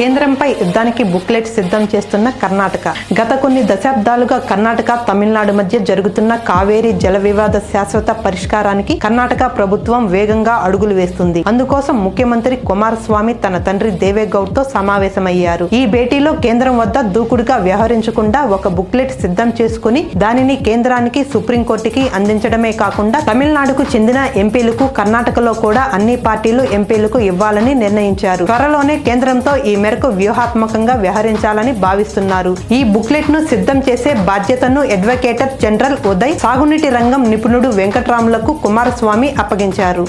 కేంద్రంపై యుద్ధానికి బుక్లెట్ సిద్ధం చేస్తున్న కర్ణాటక. గత కొన్ని దశాబ్దాలుగా కర్ణాటక, తమిళనాడు మధ్య జరుగుతున్న కావేరీ జల వివాద శాశ్వత పరిష్కారానికి కర్ణాటక ప్రభుత్వం వేగంగా అడుగులు వేస్తుంది. అందుకోసం ముఖ్యమంత్రి కుమారస్వామి తన తండ్రి దేవేగౌడ్ తో సమావేశమయ్యారు. ఈ భేటీలో కేంద్రం వద్ద దూకుడుగా వ్యవహరించకుండా ఒక బుక్లెట్ సిద్ధం చేసుకుని దానిని కేంద్రానికి, సుప్రీంకోర్టుకి అందించడమే కాకుండా తమిళనాడుకు చెందిన ఎంపీలకు, కర్ణాటకలో కూడా అన్ని పార్టీలు ఎంపీలకు ఇవ్వాలని నిర్ణయించారు. త్వరలోనే కేంద్రంతో ఈ మేరకు వ్యూహాత్మకంగా వ్యవహరించాలని భావిస్తున్నారు. ఈ బుక్లెట్ ను సిద్ధం చేసే బాధ్యతను అడ్వకేటర్ జనరల్ ఉదయ్, సాగునీటి రంగం నిపుణుడు వెంకట్రాములకు కుమారస్వామి అప్పగించారు.